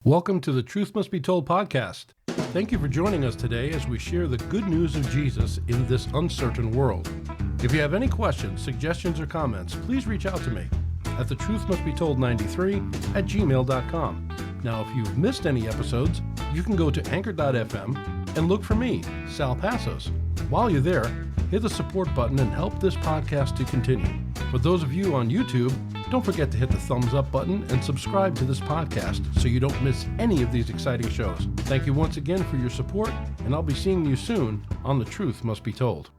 Welcome to the Truth Must Be Told podcast. Thank you for joining us today as we share the good news of Jesus in this uncertain world. If you have any questions, suggestions, or comments, please reach out to me at thetruthmustbetold93@gmail.com. Now, if you've missed any episodes, you can go to anchor.fm and look for me, Sal Passos. While you're there, hit the support button and help this podcast to continue. For those of you on YouTube, don't forget to hit the thumbs up button and subscribe to this podcast so you don't miss any of these exciting shows. Thank you once again for your support, and I'll be seeing you soon on The Truth Must Be Told.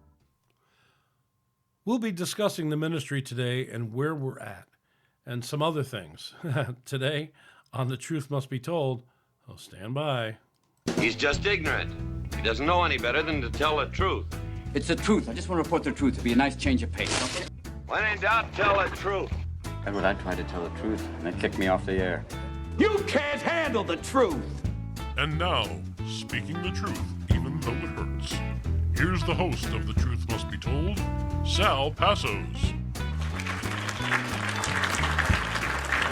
We'll be discussing the ministry today and where we're at, and some other things. Today on The Truth Must Be Told, oh, stand by. He's just ignorant. He doesn't know any better than to tell the truth. It's the truth. I just want to report the truth. It'll be a nice change of pace, okay? When in doubt, tell the truth. Edward, I tried to tell the truth, and they kicked me off the air. You can't handle the truth! And now, speaking the truth, even though it hurts, here's the host of The Truth Must Be Told, Sal Passos.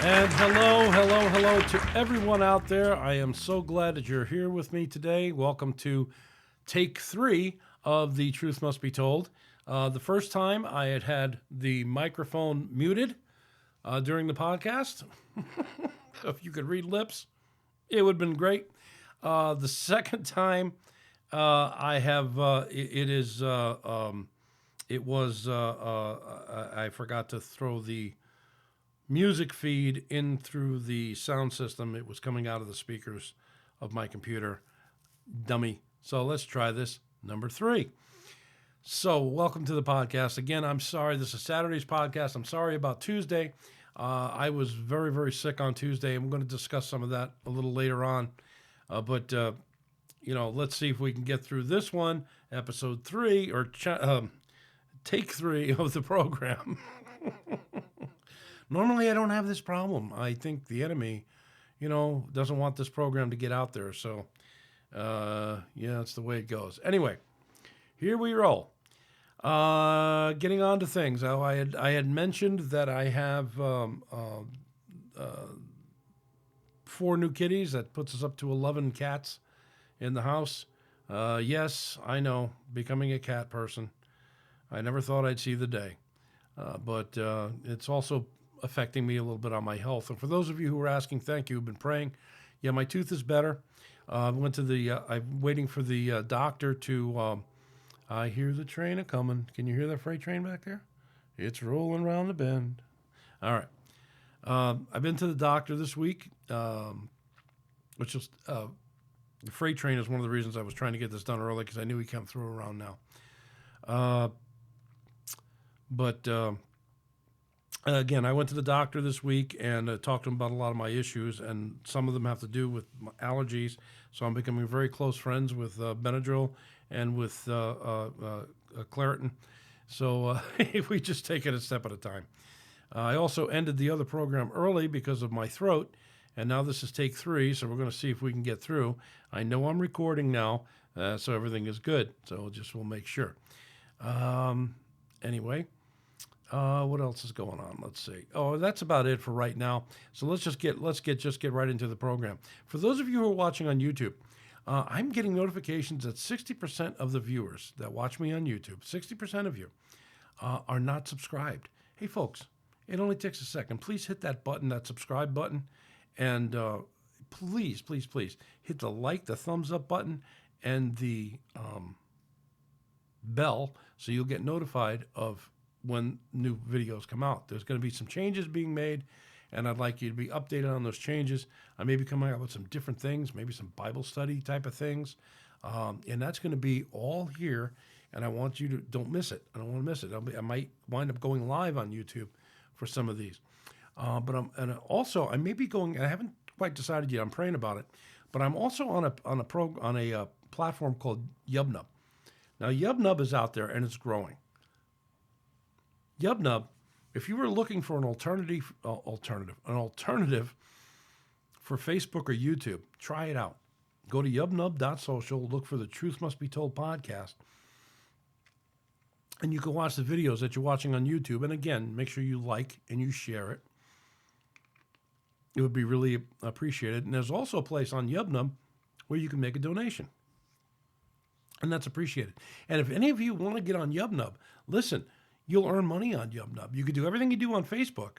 And hello to everyone out there. I am so glad that you're here with me today. Welcome to take 3 of The Truth Must Be Told. The first time I had the microphone muted during the podcast. If you could read lips, it would have been great. The second time I forgot to throw the music feed in through the sound system. It was coming out of the speakers of my computer. Dummy. So let's try this. Number 3. So welcome to the podcast. Again, I'm sorry. This is Saturday's podcast. I'm sorry about Tuesday. I was very, very sick on Tuesday. I'm going to discuss some of that a little later on. But let's see if we can get through this one, episode 3, or take 3 of the program. Normally, I don't have this problem. I think the enemy, doesn't want this program to get out there. So, that's the way it goes. Anyway, here we roll. Getting on to things. I had mentioned that I have 4 new kitties. That puts us up to 11 cats in the house. Yes, I know, becoming a cat person. I never thought I'd see the day. But it's also affecting me a little bit on my health. And for those of you who are asking, thank you, who've been praying. Yeah, my tooth is better. I'm waiting for the doctor to... I hear the train a-coming. Can you hear that freight train back there? It's rolling around the bend. All right. I've been to the doctor this week, which is the freight train is one of the reasons I was trying to get this done early because I knew he came through around now. Again, I went to the doctor this week and talked to him about a lot of my issues, and some of them have to do with my allergies. So I'm becoming very close friends with Benadryl and with Claritin. So we just take it a step at a time. I also ended the other program early because of my throat, and now this is take 3, so we're going to see if we can get through. I know I'm recording now, so everything is good. So we'll make sure. Anyway, what else is going on? Let's see. Oh, that's about it for right now. So let's get right into the program. For those of you who are watching on YouTube, I'm getting notifications that 60% of the viewers that watch me on YouTube, 60% of you, are not subscribed. Hey, folks, it only takes a second. Please hit that button, that subscribe button, and please hit the thumbs up button, and the bell so you'll get notified of when new videos come out. There's going to be some changes being made, and I'd like you to be updated on those changes. I may be coming out with some different things, maybe some Bible study type of things, and that's going to be all here, and I want you to don't miss it. I don't want to miss it. I might wind up going live on YouTube for some of these. I may be going, and I haven't quite decided yet, I'm praying about it, but I'm also on a platform called YubNub. Now, YubNub is out there, and it's growing. YubNub, if you were looking for an alternative for Facebook or YouTube, try it out. Go to yubnub.social, look for the Truth Must Be Told podcast, and you can watch the videos that you're watching on YouTube. And again, make sure you like and you share it. it would be really appreciated. And there's also a place on Yubnub where you can make a donation. And that's appreciated. And if any of you want to get on Yubnub, listen, you'll earn money on Yubnub. You can do everything you do on Facebook.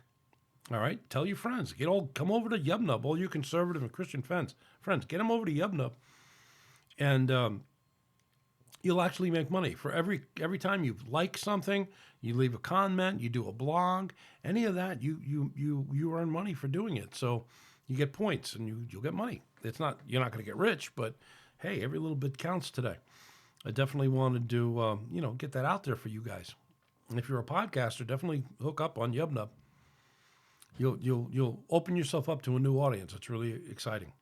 All right? Tell your friends. Come over to Yubnub, all you conservative and Christian friends, get them over to Yubnub. And you'll actually make money. For every time you like something, you leave a comment, you do a blog, any of that, you earn money for doing it. So you get points and you'll get money. You're not going to get rich, but hey, every little bit counts today. I definitely wanted to, get that out there for you guys. And if you're a podcaster, definitely hook up on Yubnub. You'll open yourself up to a new audience. It's really exciting.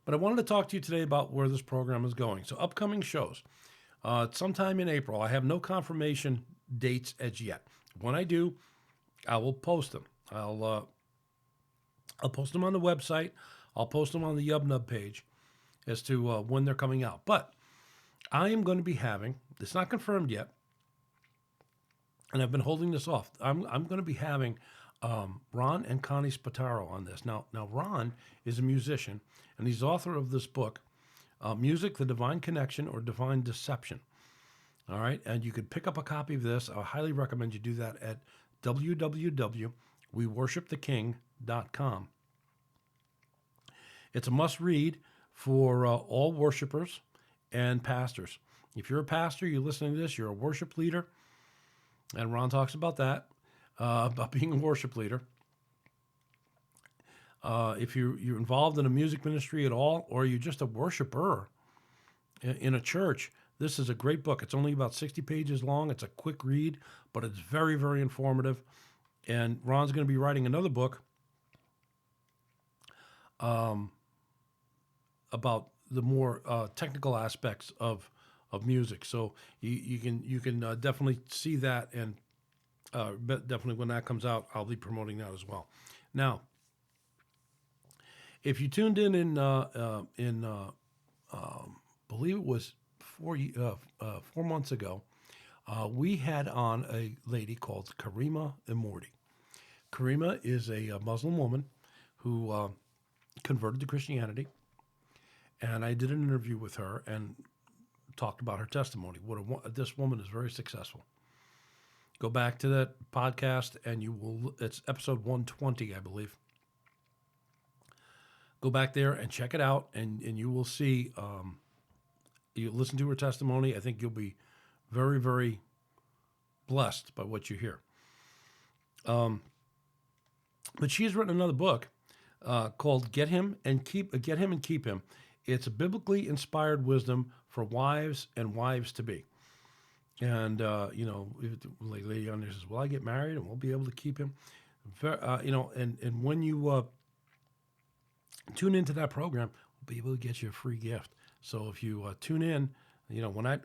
But I wanted to talk to you today about where this program is going. So upcoming shows, sometime in April. I have no confirmation dates as yet. When I do, I will post them. I'll post them on the website. I'll post them on the Yubnub page as to when they're coming out. But I am going to be having, it's not confirmed yet, and I've been holding this off. I'm going to be having Ron and Connie Spataro on this. Now Ron is a musician, and he's author of this book, Music, The Divine Connection or Divine Deception. All right, and you could pick up a copy of this. I highly recommend you do that at www.weworshiptheking.com. It's a must-read for all worshipers and pastors. If you're a pastor, you're listening to this, you're a worship leader, and Ron talks about that, about being a worship leader. If you're involved in a music ministry at all, or you're just a worshiper in a church, this is a great book. It's only about 60 pages long. It's a quick read, but it's very, very informative. And Ron's going to be writing another book about the more technical aspects of music. So you can definitely see that, and definitely when that comes out, I'll be promoting that as well. Now, if you tuned in believe it was 4 months ago, we had on a lady called Karima Immorti. Karima is a Muslim woman who converted to Christianity, and I did an interview with her and talked about her testimony. This woman is very successful. Go back to that podcast, and it's episode 120, I believe. Go back there and check it out, and you will see, you listen to her testimony. I think you'll be very, very blessed by what you hear. But she has written another book called Get Him and Keep Him. It's a biblically inspired wisdom for wives and wives to be. And, like lady on there says, well, I get married and we'll be able to keep him. And when you tune into that program, we'll be able to get you a free gift. So if you tune in, when I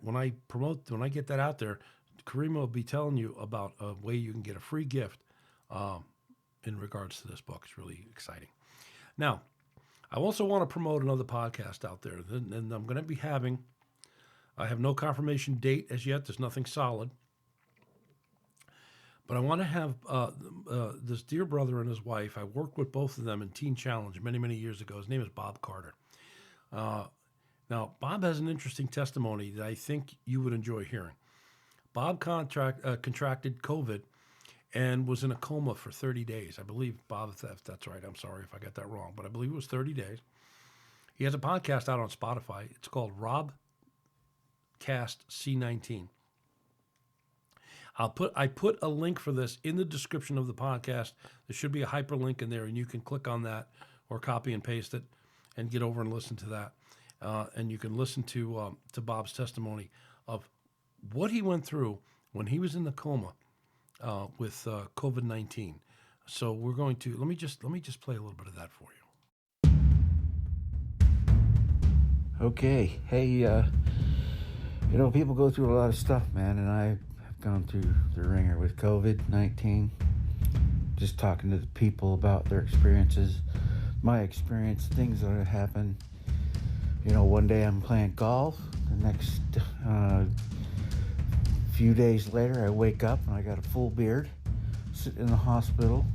get that out there, Karima will be telling you about a way you can get a free gift in regards to this book. It's really exciting. Now, I also want to promote another podcast out there, and I'm going to be having, I have no confirmation date as yet. There's nothing solid. But I want to have this dear brother and his wife. I worked with both of them in Teen Challenge many, many years ago. His name is Bob Carter. Now, Bob has an interesting testimony that I think you would enjoy hearing. Bob contracted COVID and was in a coma for 30 days. I believe, Bob, if that's right. I'm sorry if I got that wrong, but I believe it was 30 days. He has a podcast out on Spotify. It's called Robcast C19. I put a link for this in the description of the podcast. There should be a hyperlink in there, and you can click on that or copy and paste it and get over and listen to that. And you can listen to Bob's testimony of what he went through when he was in the coma with COVID-19. So we're going to let me just play a little bit of that for you. Okay, hey, people go through a lot of stuff, man, and I have gone through the ringer with COVID-19. Just talking to the people about their experiences, my experience, things that have happened. One day I'm playing golf. The next few days later, I wake up and I got a full beard, sit in the hospital,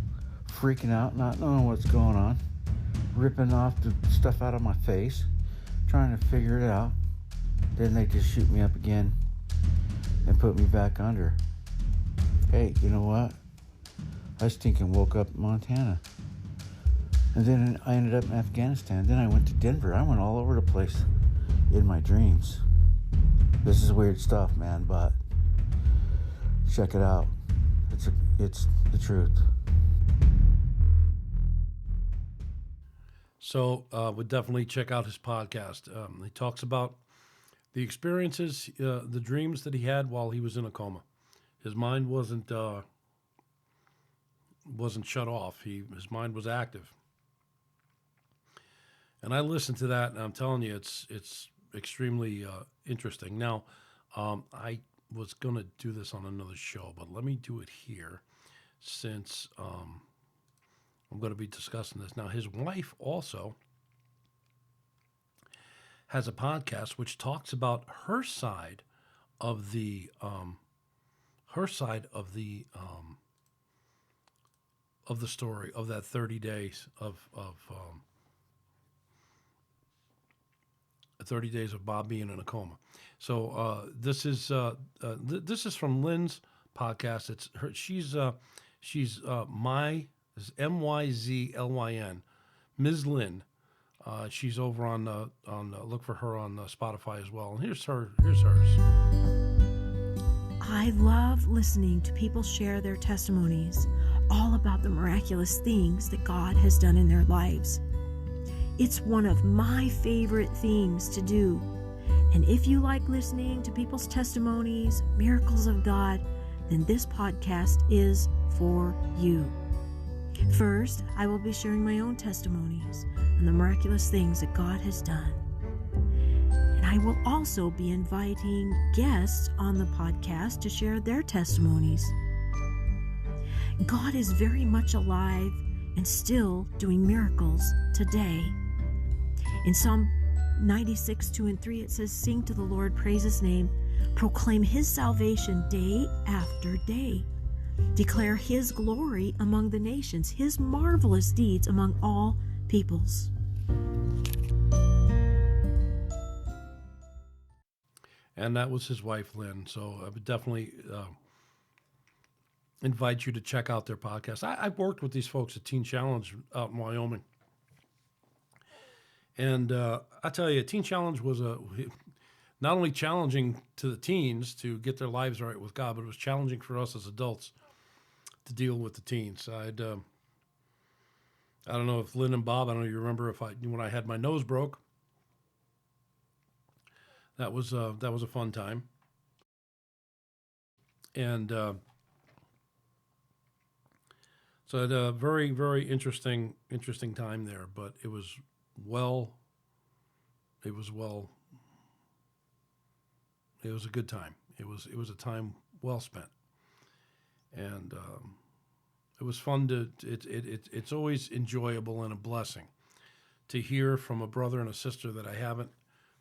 freaking out, not knowing what's going on, ripping off the stuff out of my face, trying to figure it out. Then they just shoot me up again and put me back under. Hey, you know what? I stinking woke up in Montana. And then I ended up in Afghanistan. Then I went to Denver. I went all over the place in my dreams. This is weird stuff, man, but check it out. It's the truth. So would definitely check out his podcast. He talks about the experiences, the dreams that he had while he was in a coma. His mind wasn't shut off. His mind was active. And I listened to that, and I'm telling you, it's extremely interesting. Now, I was going to do this on another show, but let me do it here since I'm going to be discussing this. Now, his wife also has a podcast which talks about her side of the story of that 30 days of 30 days of Bob being in a coma. So this is from Lynn's podcast. It's her. She's MYZLYN, Ms. Lynn. She's over on look for her on Spotify as well. And here's hers. I love listening to people share their testimonies, all about the miraculous things that God has done in their lives. It's one of my favorite things to do. And if you like listening to people's testimonies, miracles of God, then this podcast is for you. First, I will be sharing my own testimonies and the miraculous things that God has done. And I will also be inviting guests on the podcast to share their testimonies. God is very much alive and still doing miracles today. In Psalm 96, 2 and 3, it says, "Sing to the Lord, praise his name, proclaim his salvation day after day. Declare his glory among the nations, his marvelous deeds among all peoples." And that was his wife, Lynn. So I would definitely invite you to check out their podcast. I've worked with these folks at Teen Challenge out in Wyoming. And I tell you, Teen Challenge was not only challenging to the teens to get their lives right with God, but it was challenging for us as adults to deal with the teens. I don't know if Lynn and Bob, I don't know if you remember when I had my nose broke. That was a fun time. And so I had a very, very interesting time there, but it was a good time. It was a time well spent. And it was fun it's always enjoyable and a blessing to hear from a brother and a sister that I haven't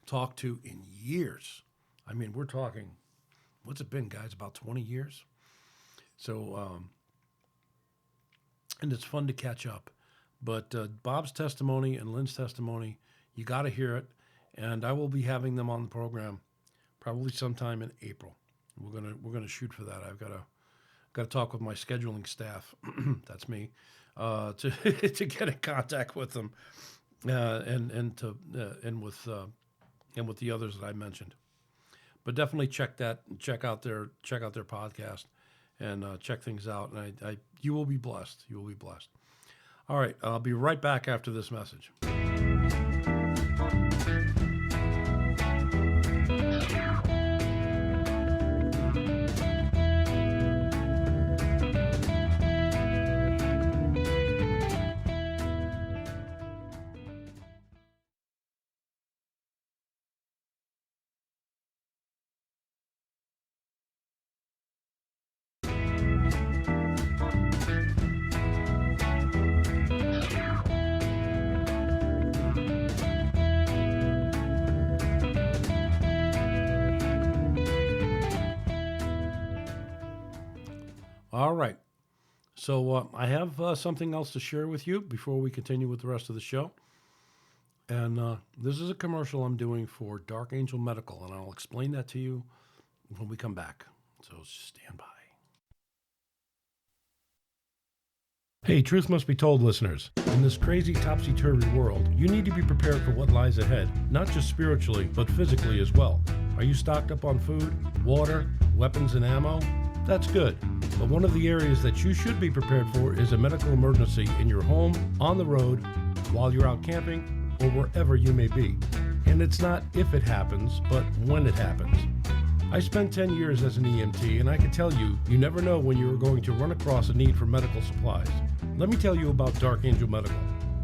talked to in years. I mean, we're talking, what's it been, guys? About 20 years? So, and it's fun to catch up. But Bob's testimony and Lynn's testimony, you got to hear it. And I will be having them on the program probably sometime in April. We're gonna shoot for that. I've got to talk with my scheduling staff. That's me, to to get in contact with them, and with the others that I mentioned. But definitely check out their podcast, and check things out. And you will be blessed. You will be blessed. All right, I'll be right back after this message. All right. So I have something else to share with you before we continue with the rest of the show. And this is a commercial I'm doing for Dark Angel Medical, and I'll explain that to you when we come back. So stand by. Hey, truth must be told, listeners. In this crazy topsy-turvy world, you need to be prepared for what lies ahead, not just spiritually, but physically as well. Are you stocked up on food, water, weapons, and ammo? That's good. But one of the areas that you should be prepared for is a medical emergency in your home, on the road, while you're out camping, or wherever you may be. And it's not if it happens, but when it happens. I spent 10 years as an EMT, and I can tell you, you never know when you are going to run across a need for medical supplies. Let me tell you about Dark Angel Medical.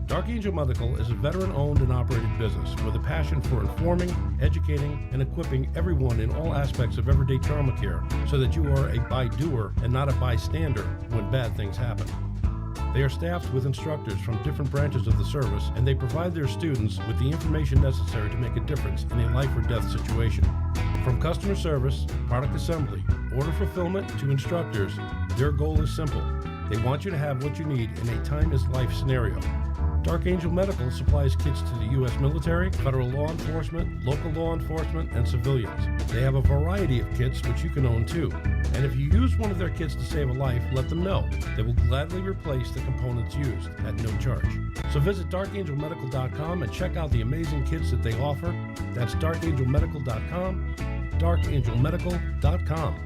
Dark Angel Medical is a veteran-owned and operated business with a passion for informing, educating, and equipping everyone in all aspects of everyday trauma care so that you are a by-doer and not a bystander when bad things happen. They are staffed with instructors from different branches of the service, and they provide their students with the information necessary to make a difference in a life or death situation. From customer service, product assembly, order fulfillment to instructors, their goal is simple. They want you to have what you need in a time-is-life scenario. Dark Angel Medical supplies kits to the U.S. military, federal law enforcement, local law enforcement, and civilians. They have a variety of kits which you can own too. And if you use one of their kits to save a life, let them know. They will gladly replace the components used at no charge. So visit darkangelmedical.com and check out the amazing kits that they offer. That's darkangelmedical.com, darkangelmedical.com.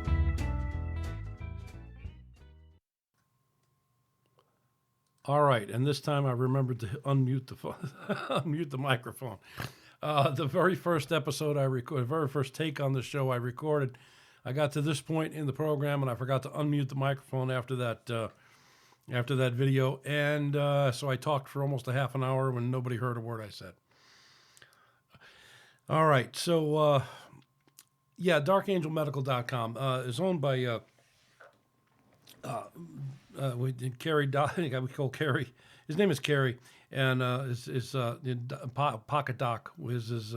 All right, and this time I remembered to unmute the phone, unmute the microphone. The very first episode I recorded, very first take on the show I recorded, I got to this point in the program and I forgot to unmute the microphone after that video, and so I talked for almost a half an hour when nobody heard a word I said. All right, so darkangelmedical.com is owned by Kerry, we call Kerry. His name is Kerry, and Pocket Doc is his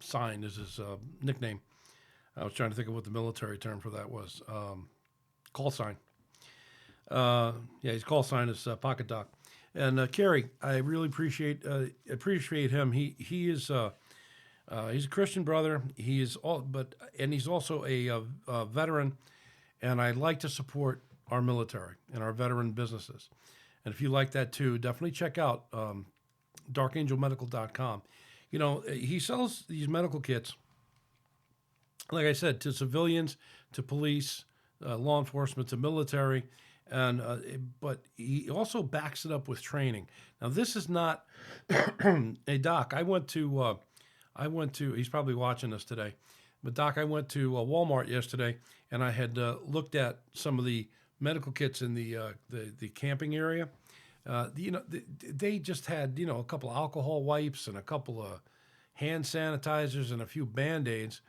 sign, is his nickname. I was trying to think of what the military term for that was. Call sign. His call sign is Pocket Doc. And Kerry, I really appreciate him. He's a Christian brother. He's also a veteran, and I like to support our military and our veteran businesses. And if you like that too, definitely check out darkangelmedical.com. You know, he sells these medical kits, like I said, to civilians, to police, law enforcement, to military. And but he also backs it up with training. Now, this is not a Doc. I went to. He's probably watching this today, but Doc, I went to Walmart yesterday, and I had looked at some of the medical kits in the camping area. They just had a couple of alcohol wipes and a couple of hand sanitizers and a few Band-Aids.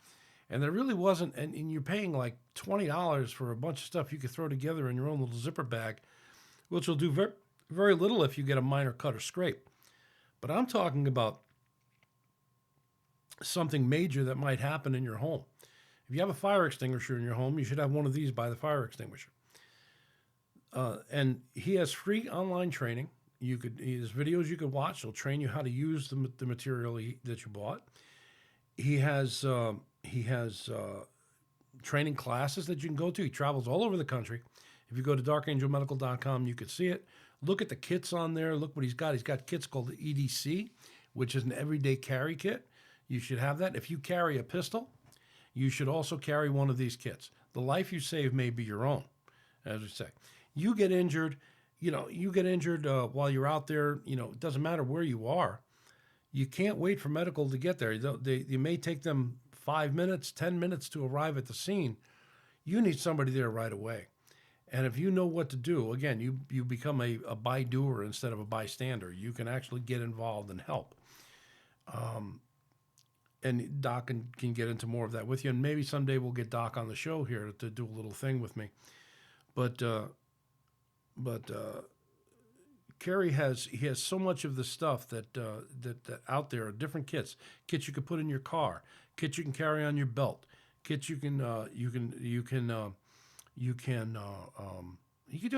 And there really wasn't, and you're paying like $20 for a bunch of stuff you could throw together in your own little zipper bag, which will do very, very little if you get a minor cut or scrape. But I'm talking about something major that might happen in your home. If you have a fire extinguisher in your home, you should have one of these by the fire extinguisher. And he has free online training. There's videos you could watch. He'll train you how to use the material that you bought. He has training classes that you can go to. He travels all over the country. If you go to darkangelmedical.com, you could see it. Look at the kits on there. Look what he's got. He's got kits called the EDC, which is an everyday carry kit. You should have that. If you carry a pistol, you should also carry one of these kits. The life you save may be your own, as we say. You get injured, while you're out there, it doesn't matter where you are. You can't wait for medical to get there. You may take them 5 minutes, 10 minutes to arrive at the scene. You need somebody there right away. And if you know what to do, again, you become a by-doer instead of a bystander. You can actually get involved and help. And Doc can get into more of that with you. And maybe someday we'll get Doc on the show here to do a little thing with me. But Kerry has so much of the stuff that out there, different kits you can put in your car, kits you can carry on your belt, kits you can do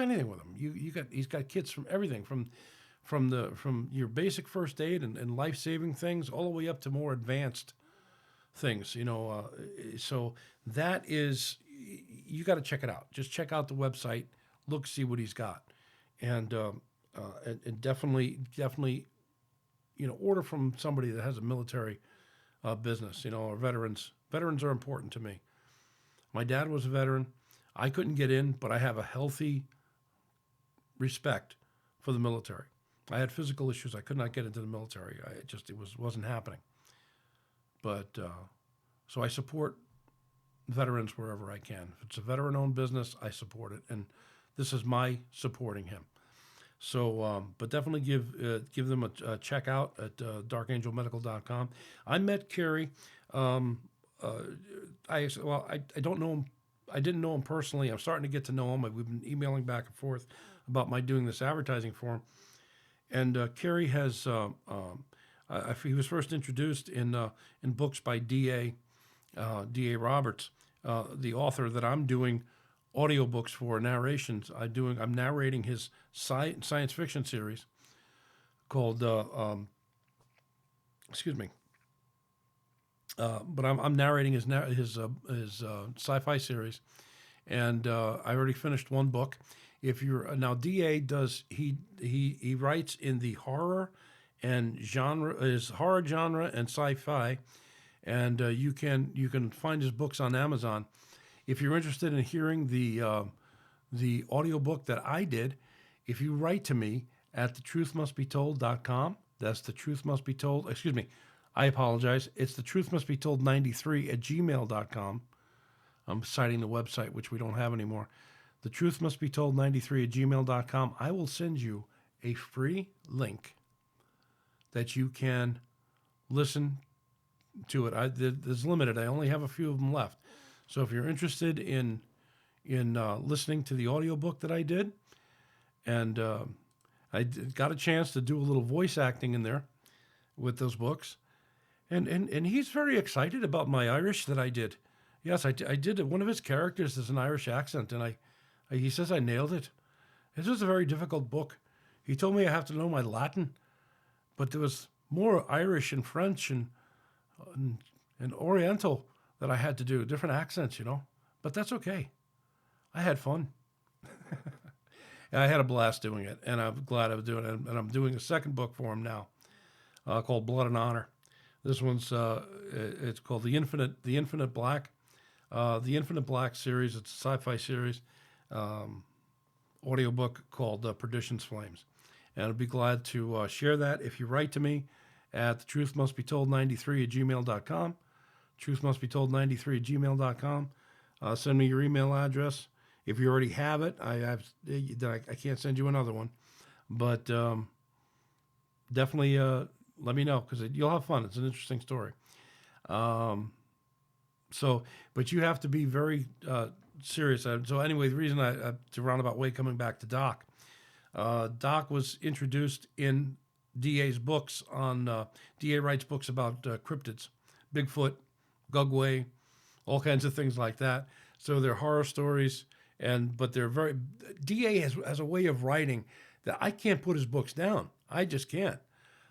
anything with them. He's got kits from everything from your basic first aid and life saving things all the way up to more advanced things. So that is, you got to check it out. Just check out the website, look, see what he's got, and definitely, order from somebody that has a military business, or veterans. Veterans are important to me. My dad was a veteran. I couldn't get in, but I have a healthy respect for the military. I had physical issues. I could not get into the military. It wasn't happening. But so I support veterans wherever I can. If it's a veteran-owned business, I support it, and this is my supporting him. So, but definitely give them a check out at darkangelmedical.com. I met Kerry. I don't know him. I didn't know him personally. I'm starting to get to know him. We've been emailing back and forth about my doing this advertising for him. And Kerry has he was first introduced in books by D.A. Roberts, the author that I'm doing audiobooks for, narrations. I'm narrating his science fiction series called but I'm narrating his sci-fi series, and I already finished one book. If you're now, DA does he writes in the horror and genre and sci-fi, and you can find his books on Amazon. If you're interested in hearing the audiobook that I did, if you write to me at thetruthmustbetold.com, that's thetruthmustbetold. Excuse me, I apologize. It's thetruthmustbetold93@gmail.com. I'm citing the website, which we don't have anymore. thetruthmustbetold93@gmail.com. I will send you a free link that you can listen to it. There's limited. I only have a few of them left. So if you're interested in listening to the audiobook that I did, and I got a chance to do a little voice acting in there with those books, and he's very excited about my Irish that I did. Yes, I did it. One of his characters is an Irish accent, and he says I nailed it. This was a very difficult book. He told me I have to know my Latin, but there was more Irish and French and Oriental that I had to do, different accents, But that's okay. I had fun. I had a blast doing it, and I'm glad I was doing it. And I'm doing a second book for him now, called Blood and Honor. This one's it's called The Infinite Black. The Infinite Black series. It's a sci-fi series, audiobook called Perdition's Flames. And I'd be glad to share that if you write to me at thetruthmustbetold93@gmail.com. Truthmustbetold93@gmail.com. Send me your email address. If you already have it, I can't send you another one. But definitely let me know, because you'll have fun. It's an interesting story. But you have to be very serious. So anyway, the reason to roundabout way coming back to Doc. Doc was introduced in DA's books on, DA writes books about cryptids, Bigfoot, Gugway, all kinds of things like that. So they're horror stories, but they're very, DA has a way of writing that I can't put his books down. I just can't.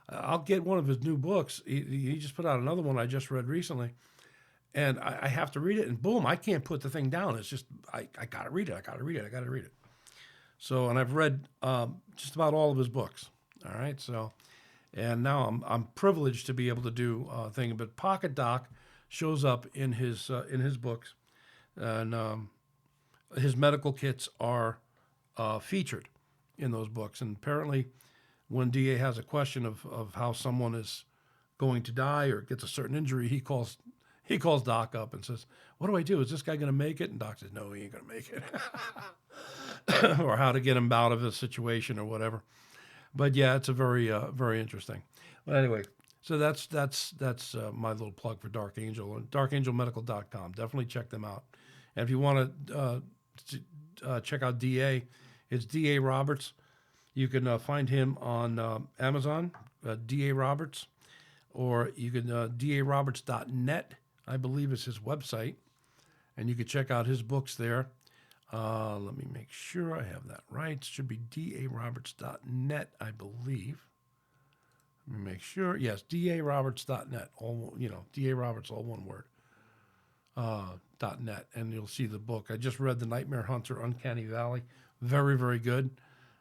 I'll get one of his new books. He just put out another one I just read recently, and I have to read it, and boom, I can't put the thing down. It's just, I got to read it. I got to read it. So, and I've read just about all of his books. All right. So, and now I'm privileged to be able to do a thing, but Pocket Doc shows up in his books, and his medical kits are featured in those books. And apparently when DA has a question of how someone is going to die or gets a certain injury, he calls Doc up and says, "What do I do? Is this guy going to make it?" And Doc says, "No, he ain't going to make it." Or how to get him out of a situation or whatever. But yeah, it's a very, very interesting. But anyway, so that's my little plug for Dark Angel and darkangelmedical.com. Definitely check them out. And if you want to check out DA, it's DA Roberts. You can find him on Amazon, D.A. Roberts, or you can daroberts.net, I believe is his website, and you can check out his books there. Let me make sure I have that right. It should be daroberts.net, I believe. Let me make sure. Yes, daroberts.net. All Da Roberts, all one word. .net, and you'll see the book. I just read The Nightmare Hunter, Uncanny Valley. Very, very good.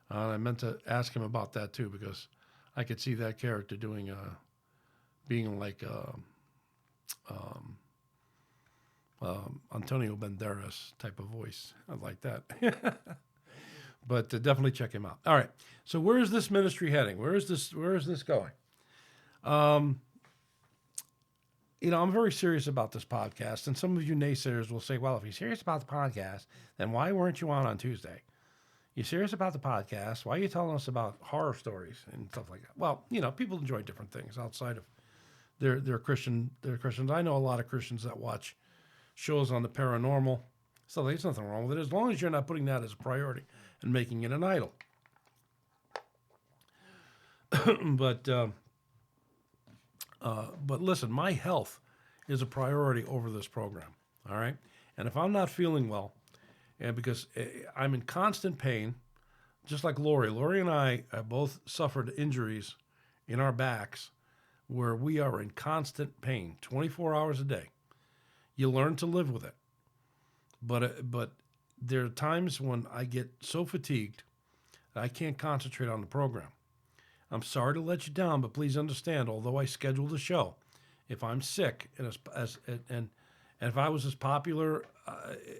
I meant to ask him about that too, because I could see that character doing being like Antonio Banderas type of voice. I like that. But definitely check him out. All right. So where is this ministry heading? Where is this going? I'm very serious about this podcast, and some of you naysayers will say, well, if you're serious about the podcast, then why weren't you on Tuesday? You're serious about the podcast? Why are you telling us about horror stories and stuff like that? Well, people enjoy different things outside of their Christians. I know a lot of Christians that watch shows on the paranormal. So there's nothing wrong with it, as long as you're not putting that as a priority and making it an idol. But listen, my health is a priority over this program, all right? And if I'm not feeling well, and because I'm in constant pain, just like Lori and I both suffered injuries in our backs where we are in constant pain 24 hours a day. You learn to live with it. But there are times when I get so fatigued that I can't concentrate on the program. I'm sorry to let you down, but please understand, although I scheduled a show, if I'm sick and if I was as popular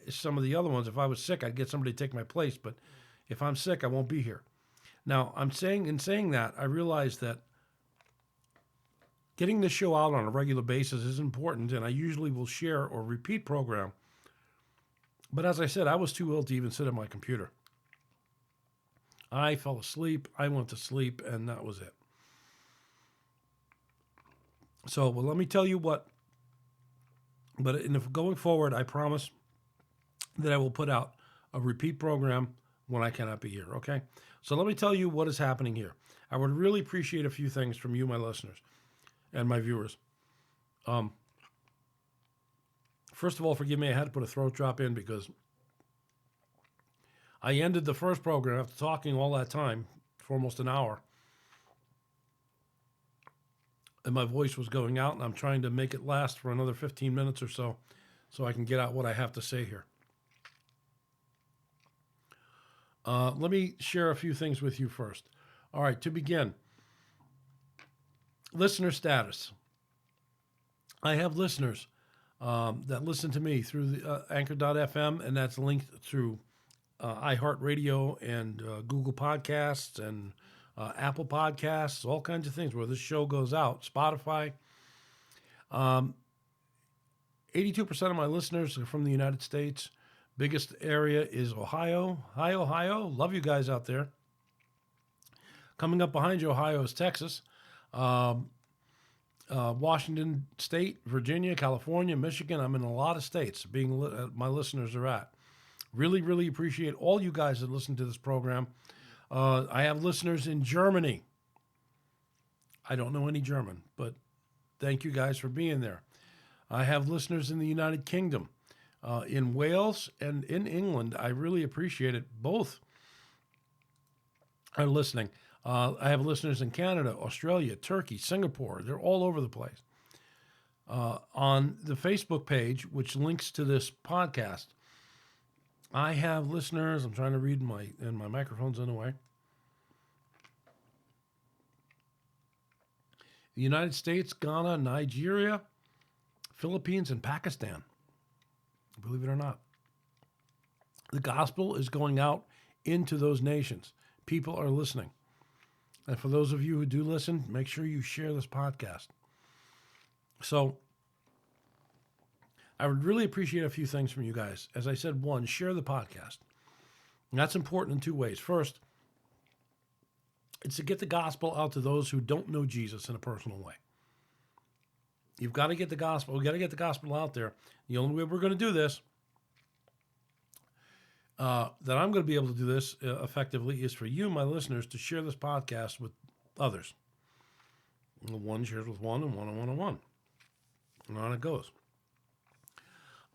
as some of the other ones, if I was sick, I'd get somebody to take my place. But if I'm sick, I won't be here. Now, in saying that, I realize that getting the show out on a regular basis is important, and I usually will share or repeat program. But as I said, I was too ill to even sit at my computer. I fell asleep, I went to sleep, and that was it. So, well, let me tell you what. But if going forward, I promise that I will put out a repeat program when I cannot be here, okay? So let me tell you what is happening here. I would really appreciate a few things from you, my listeners, and my viewers. First of all, forgive me, I had to put a throat drop in because I ended the first program after talking all that time for almost an hour. And my voice was going out, and I'm trying to make it last for another 15 minutes or so I can get out what I have to say here. Let me share a few things with you first. All right, to begin, listener status. I have listeners that listen to me through the Anchor.fm, and that's linked through iHeartRadio and Google Podcasts and Apple Podcasts, all kinds of things where this show goes out. Spotify. 82% of my listeners are from the United States. Biggest area is Ohio. Hi, Ohio. Love you guys out there. Coming up behind you, Ohio, is Texas. Washington State, Virginia, California, Michigan. I'm in a lot of states my listeners are at. Really, really appreciate all you guys that listen to this program. I have listeners in Germany. I don't know any German, but thank you guys for being there. I have listeners in the United Kingdom, in Wales, and in England. I really appreciate it. Both are listening. I have listeners in Canada, Australia, Turkey, Singapore. They're all over the place. On the Facebook page, which links to this podcast, I have listeners. I'm trying to read my microphone's in the way. The United States, Ghana, Nigeria, Philippines, and Pakistan. Believe it or not. The gospel is going out into those nations. People are listening. And for those of you who do listen, make sure you share this podcast. So I would really appreciate a few things from you guys. As I said, one, share the podcast. And that's important in two ways. First, it's to get the gospel out to those who don't know Jesus in a personal way. You've got to get the gospel. We've got to get the gospel out there. The only way we're going to do this that I'm going to be able to do this effectively is for you, my listeners, to share this podcast with others. One shares with one, and one on one on one. And on it goes.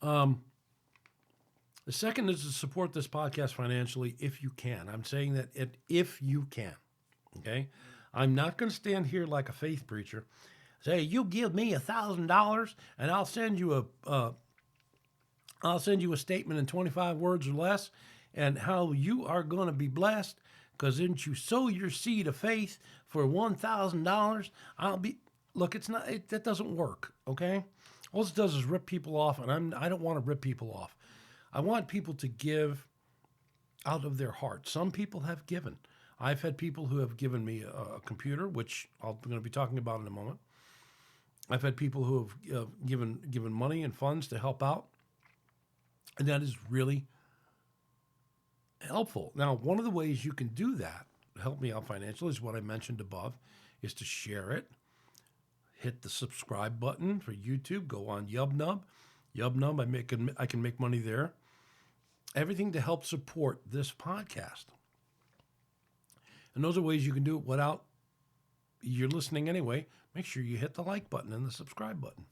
The second is to support this podcast financially if you can. I'm saying that if you can. Okay? I'm not going to stand here like a faith preacher. Say, you give me $1,000 and I'll send you a statement in 25 words or less, and how you are going to be blessed, because didn't you sow your seed of faith for $1,000? That doesn't work. Okay, all it does is rip people off, and I don't want to rip people off. I want people to give out of their heart. Some people have given. I've had people who have given me a computer, which I'm going to be talking about in a moment. I've had people who have given money and funds to help out. And that is really helpful. Now, one of the ways you can do that, help me out financially, is what I mentioned above, is to share it. Hit the subscribe button for YouTube. Go on YubNub. YubNub, I can make money there. Everything to help support this podcast. And those are ways you can do it without you're listening anyway. Make sure you hit the like button and the subscribe button.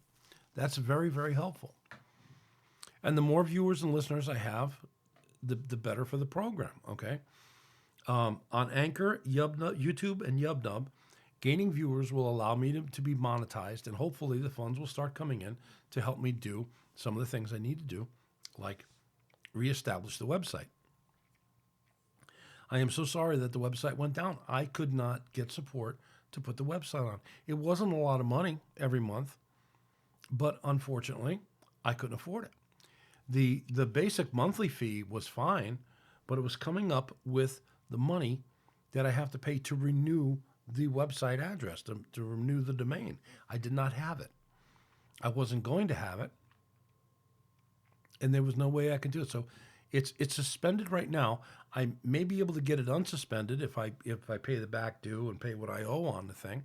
That's very, very helpful. And the more viewers and listeners I have, the better for the program, okay? On Anchor, YouTube, and YubNub, gaining viewers will allow me to be monetized, and hopefully the funds will start coming in to help me do some of the things I need to do, like reestablish the website. I am so sorry that the website went down. I could not get support to put the website on. It wasn't a lot of money every month, but unfortunately, I couldn't afford it. The basic monthly fee was fine, but it was coming up with the money that I have to pay to renew the website address, to renew the domain. I did not have it. I wasn't going to have it, and there was no way I could do it. So it's suspended right now. I may be able to get it unsuspended if I pay the back due and pay what I owe on the thing,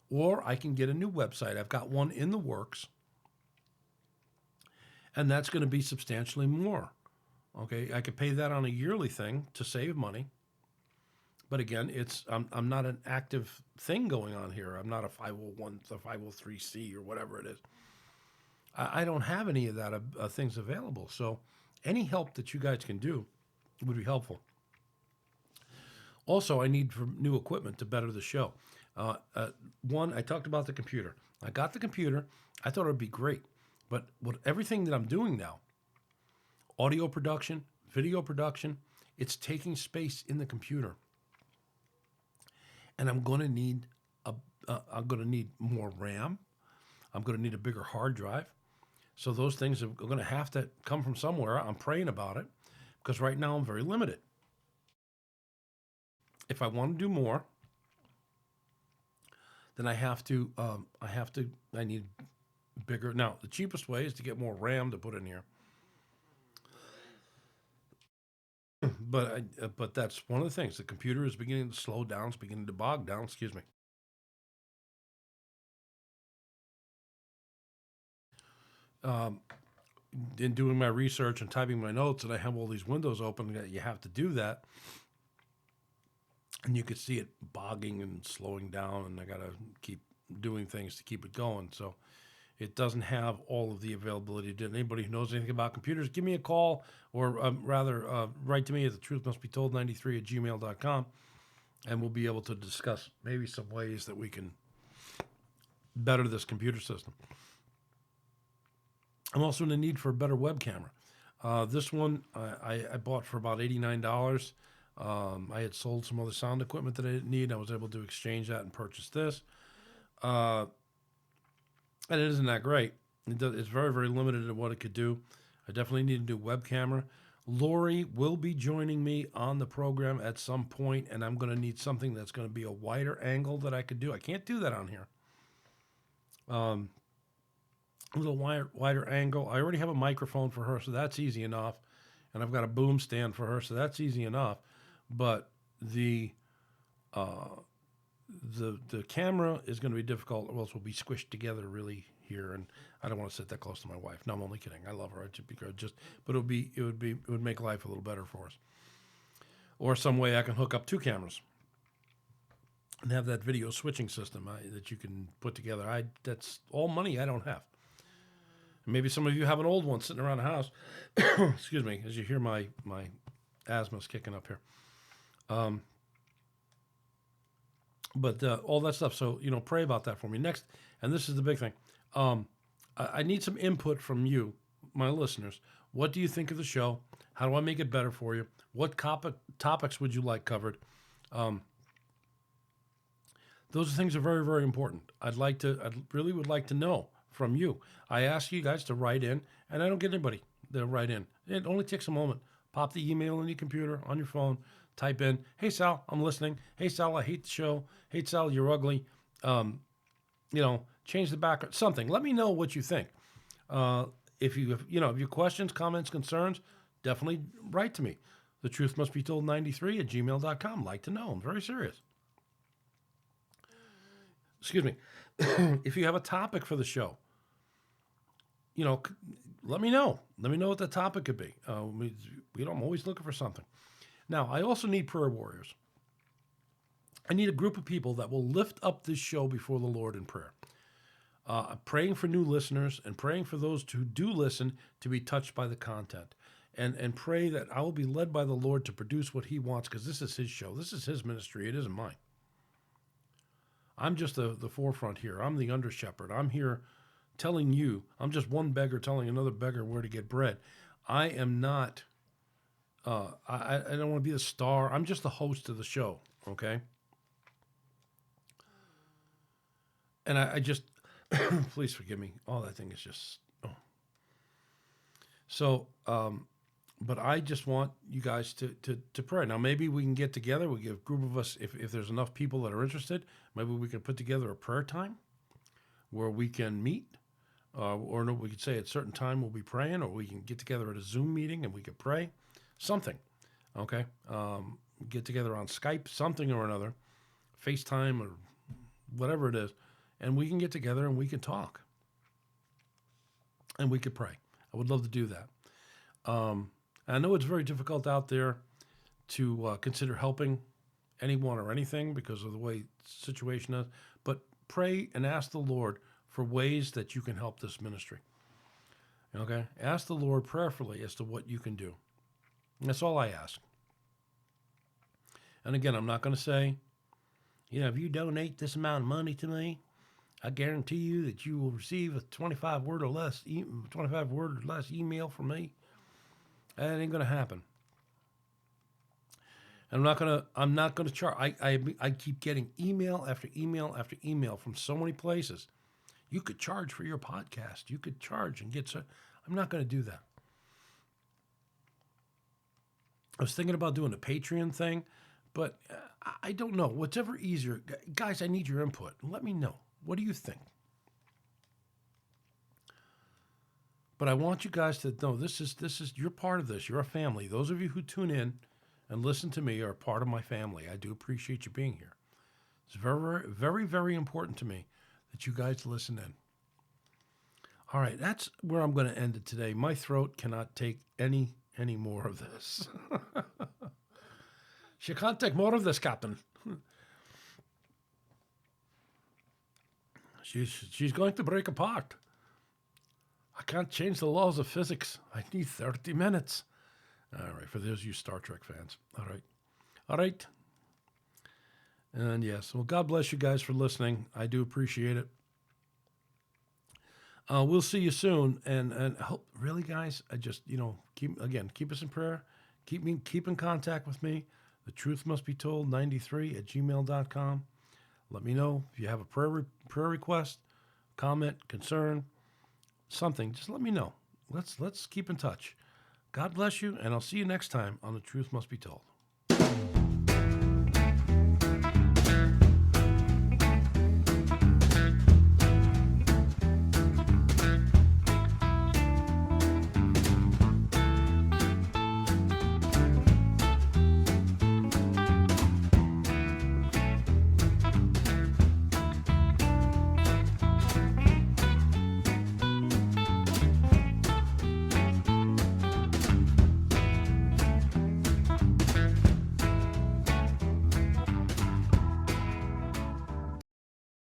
or I can get a new website. I've got one in the works. And that's going to be substantially more. Okay, I could pay that on a yearly thing to save money. But again, I'm not an active thing going on here. I'm not a 501, a 503c, or whatever it is. I don't have any of that things available. So any help that you guys can do would be helpful. Also, I need new equipment to better the show. One, I talked about the computer. I got the computer. I thought it would be great. But everything that I'm doing now, audio production, video production, it's taking space in the computer. And I'm going to need more RAM. I'm going to need a bigger hard drive. So those things are going to have to come from somewhere. I'm praying about it, because right now I'm very limited. If I want to do more, then I need bigger. Now, the cheapest way is to get more RAM to put in here. But that's one of the things. The computer is beginning to slow down. It's beginning to bog down. Excuse me. In doing my research and typing my notes, and I have all these windows open, you have to do that. And you could see it bogging and slowing down, and I got to keep doing things to keep it going. So it doesn't have all of the availability. Anybody who knows anything about computers, give me a call, or rather write to me at thetruthmustbetold93@gmail.com, and we'll be able to discuss maybe some ways that we can better this computer system. I'm also in the need for a better web camera. This one I bought for about $89. I had sold some other sound equipment that I didn't need. I was able to exchange that and purchase this. And it isn't that great. It's very, very limited in what it could do. I definitely need a new web camera. Lori will be joining me on the program at some point, and I'm going to need something that's going to be a wider angle that I could do. I can't do that on here. A little wider angle. I already have a microphone for her, so that's easy enough. And I've got a boom stand for her, so that's easy enough. But the camera is going to be difficult, or else we'll be squished together really here, and I don't want to sit that close to my wife. No, I'm only kidding. I love her. But it would make life a little better for us. Or some way I can hook up 2 cameras and have that video switching system that you can put together. That's all money I don't have. Maybe some of you have an old one sitting around the house. Excuse me, as you hear my asthma's kicking up here. But all that stuff. So, pray about that for me. Next, and this is the big thing. I need some input from you, my listeners. What do you think of the show? How do I make it better for you? What topics would you like covered? Those things are very, very important. I really would like to know from you. I ask you guys to write in, and I don't get anybody to write in. It only takes a moment. Pop the email on your computer, on your phone, type in, "Hey Sal, I'm listening. Hey Sal, I hate the show. Hey Sal, you're ugly." Change the background, something. Let me know what you think. If you have your questions, comments, concerns, definitely write to me. thetruthmustbetold93@gmail.com. Like to know. I'm very serious. Excuse me. If you have a topic for the show, let me know. Let me know what the topic could be. I'm always looking for something. Now, I also need prayer warriors. I need a group of people that will lift up this show before the Lord in prayer. Praying for new listeners and praying for those who do listen to be touched by the content. And pray that I will be led by the Lord to produce what he wants, because this is his show. This is his ministry. It isn't mine. I'm just the forefront here. I'm the under shepherd. I'm here telling you. I'm just one beggar telling another beggar where to get bread. I am not, I don't want to be the star. I'm just the host of the show, okay? And I just, please forgive me. Oh, that thing is just, oh. So, but I just want you guys to pray. Now, maybe we can get together. We get a group of us, if there's enough people that are interested, maybe we can put together a prayer time where we can meet. Or no, we could say at a certain time we'll be praying, or we can get together at a Zoom meeting and we could pray. Something, okay? Get together on Skype, something or another, FaceTime or whatever it is, and we can get together and we can talk. And we could pray. I would love to do that. I know it's very difficult out there to consider helping anyone or anything because of the way the situation is, but pray and ask the Lord for ways that you can help this ministry. Okay? Ask the Lord prayerfully as to what you can do. And that's all I ask. And again, I'm not going to say, if you donate this amount of money to me, I guarantee you that you will receive a 25 word or less email from me. That ain't going to happen. And I'm not going to charge. I keep getting email after email after email from so many places. You could charge for your podcast. You could charge and get. I'm not going to do that. I was thinking about doing a Patreon thing, but I don't know. Whatever easier. Guys, I need your input. Let me know. What do you think? But I want you guys to know this is you're part of this. You're a family. Those of you who tune in and listen to me are part of my family. I do appreciate you being here. It's very, very, very important to me that you guys listen in. All right, that's where I'm going to end it today. My throat cannot take any more of this. She can't take more of this, Captain. She's going to break apart. I can't change the laws of physics. I need 30 minutes. All right, for those of you Star Trek fans. All right. And yes, well, God bless you guys for listening. I do appreciate it. We'll see you soon. And hope, really, guys, I just, keep us in prayer. Keep in contact with me. The truth must be told 93@gmail.com. Let me know if you have a prayer request, comment, concern, something. Just let me know. Let's keep in touch. God bless you, and I'll see you next time on The Truth Must Be Told.